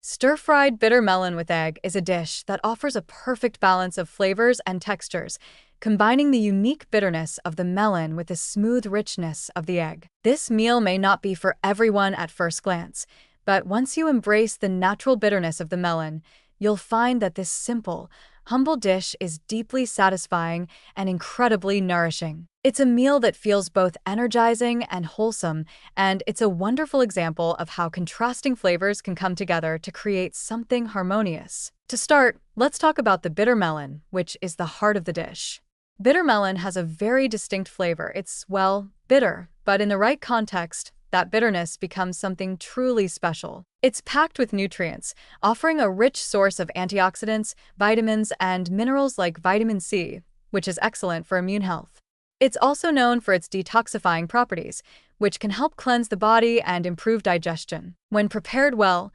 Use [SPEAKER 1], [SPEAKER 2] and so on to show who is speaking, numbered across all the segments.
[SPEAKER 1] Stir-fried bitter melon with egg is a dish that offers a perfect balance of flavors and textures, combining the unique bitterness of the melon with the smooth richness of the egg. This meal may not be for everyone at first glance, but once you embrace the natural bitterness of the melon, you'll find that this simple, humble dish is deeply satisfying and incredibly nourishing. It's a meal that feels both energizing and wholesome, and it's a wonderful example of how contrasting flavors can come together to create something harmonious. To start, let's talk about the bitter melon, which is the heart of the dish. Bitter melon has a very distinct flavor. It's, well, bitter, but in the right context, that bitterness becomes something truly special. It's packed with nutrients, offering a rich source of antioxidants, vitamins, and minerals like vitamin C, which is excellent for immune health. It's also known for its detoxifying properties, which can help cleanse the body and improve digestion. When prepared well,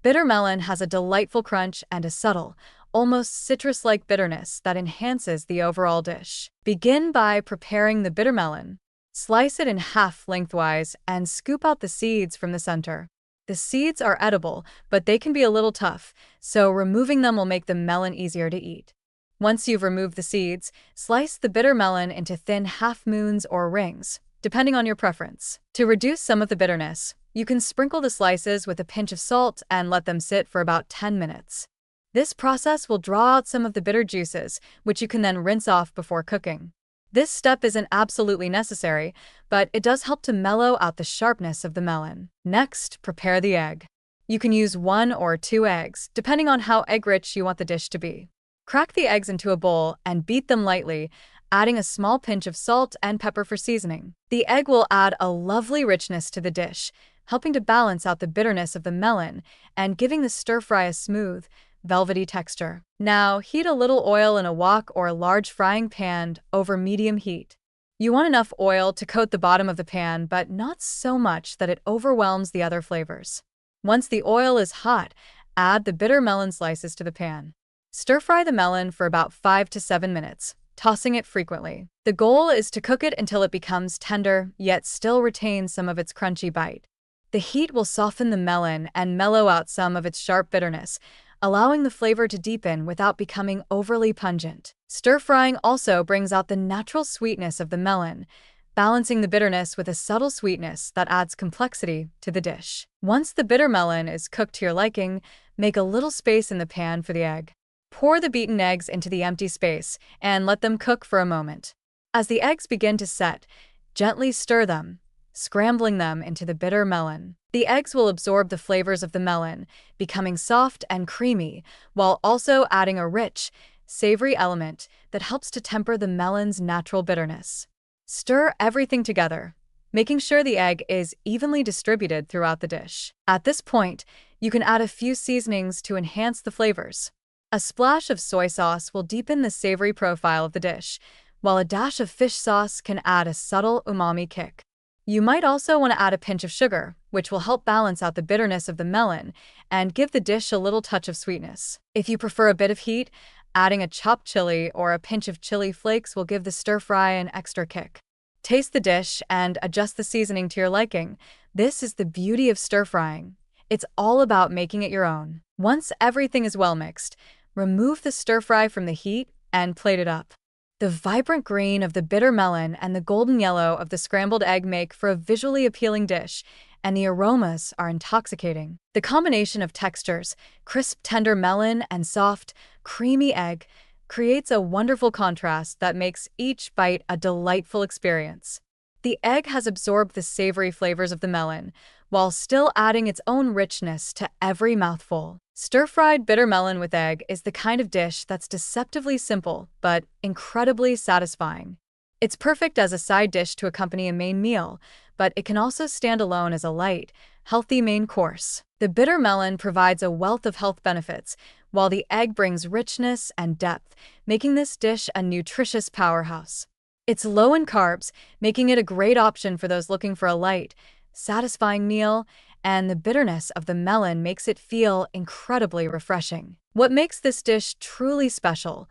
[SPEAKER 1] bitter melon has a delightful crunch and a subtle, almost citrus-like bitterness that enhances the overall dish. Begin by preparing the bitter melon. Slice it in half lengthwise and scoop out the seeds from the center. The seeds are edible, but they can be a little tough, so removing them will make the melon easier to eat. Once you've removed the seeds, slice the bitter melon into thin half-moons or rings, depending on your preference. To reduce some of the bitterness, you can sprinkle the slices with a pinch of salt and let them sit for about 10 minutes. This process will draw out some of the bitter juices, which you can then rinse off before cooking. This step isn't absolutely necessary, but it does help to mellow out the sharpness of the melon. Next, prepare the egg. You can use 1 or 2 eggs, depending on how egg-rich you want the dish to be. Crack the eggs into a bowl and beat them lightly, adding a small pinch of salt and pepper for seasoning. The egg will add a lovely richness to the dish, helping to balance out the bitterness of the melon and giving the stir-fry a smooth, velvety texture. Now, heat a little oil in a wok or large frying pan over medium heat. You want enough oil to coat the bottom of the pan, but not so much that it overwhelms the other flavors. Once the oil is hot, add the bitter melon slices to the pan. Stir-fry the melon for about 5 to 7 minutes, tossing it frequently. The goal is to cook it until it becomes tender, yet still retains some of its crunchy bite. The heat will soften the melon and mellow out some of its sharp bitterness, allowing the flavor to deepen without becoming overly pungent. Stir-frying also brings out the natural sweetness of the melon, balancing the bitterness with a subtle sweetness that adds complexity to the dish. Once the bitter melon is cooked to your liking, make a little space in the pan for the egg. Pour the beaten eggs into the empty space and let them cook for a moment. As the eggs begin to set, gently stir them, scrambling them into the bitter melon. The eggs will absorb the flavors of the melon, becoming soft and creamy, while also adding a rich, savory element that helps to temper the melon's natural bitterness. Stir everything together, making sure the egg is evenly distributed throughout the dish. At this point, you can add a few seasonings to enhance the flavors. A splash of soy sauce will deepen the savory profile of the dish, while a dash of fish sauce can add a subtle umami kick. You might also want to add a pinch of sugar, which will help balance out the bitterness of the melon and give the dish a little touch of sweetness. If you prefer a bit of heat, adding a chopped chili or a pinch of chili flakes will give the stir-fry an extra kick. Taste the dish and adjust the seasoning to your liking. This is the beauty of stir-frying. It's all about making it your own. Once everything is well mixed, remove the stir-fry from the heat and plate it up. The vibrant green of the bitter melon and the golden yellow of the scrambled egg make for a visually appealing dish, and the aromas are intoxicating. The combination of textures, crisp, tender melon and soft, creamy egg, creates a wonderful contrast that makes each bite a delightful experience. The egg has absorbed the savory flavors of the melon, while still adding its own richness to every mouthful. Stir-fried bitter melon with egg is the kind of dish that's deceptively simple, but incredibly satisfying. It's perfect as a side dish to accompany a main meal, but it can also stand alone as a light, healthy main course. The bitter melon provides a wealth of health benefits, while the egg brings richness and depth, making this dish a nutritious powerhouse. It's low in carbs, making it a great option for those looking for a light, satisfying meal, and the bitterness of the melon makes it feel incredibly refreshing. What makes this dish truly special,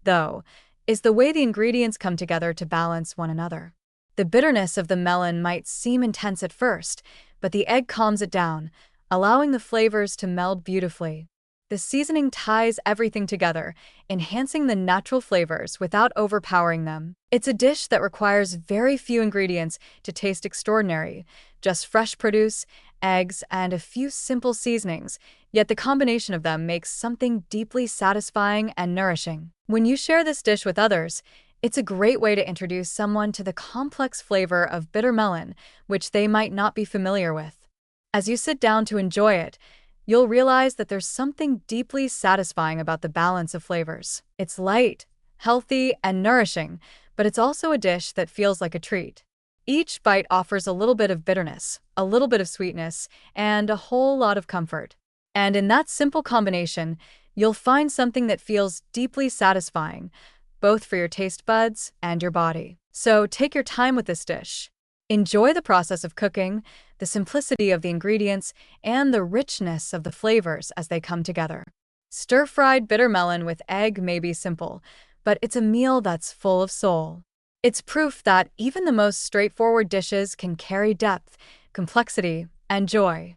[SPEAKER 1] though, is the way the ingredients come together to balance one another. The bitterness of the melon might seem intense at first, but the egg calms it down, allowing the flavors to meld beautifully. The seasoning ties everything together, enhancing the natural flavors without overpowering them. It's a dish that requires very few ingredients to taste extraordinary, just fresh produce, eggs, and a few simple seasonings, yet the combination of them makes something deeply satisfying and nourishing. When you share this dish with others, it's a great way to introduce someone to the complex flavor of bitter melon, which they might not be familiar with. As you sit down to enjoy it, you'll realize that there's something deeply satisfying about the balance of flavors. It's light, healthy, and nourishing, but it's also a dish that feels like a treat. Each bite offers a little bit of bitterness, a little bit of sweetness, and a whole lot of comfort. And in that simple combination, you'll find something that feels deeply satisfying, both for your taste buds and your body. So take your time with this dish. Enjoy the process of cooking, the simplicity of the ingredients, and the richness of the flavors as they come together. Stir-fried bitter melon with egg may be simple, but it's a meal that's full of soul. It's proof that even the most straightforward dishes can carry depth, complexity, and joy.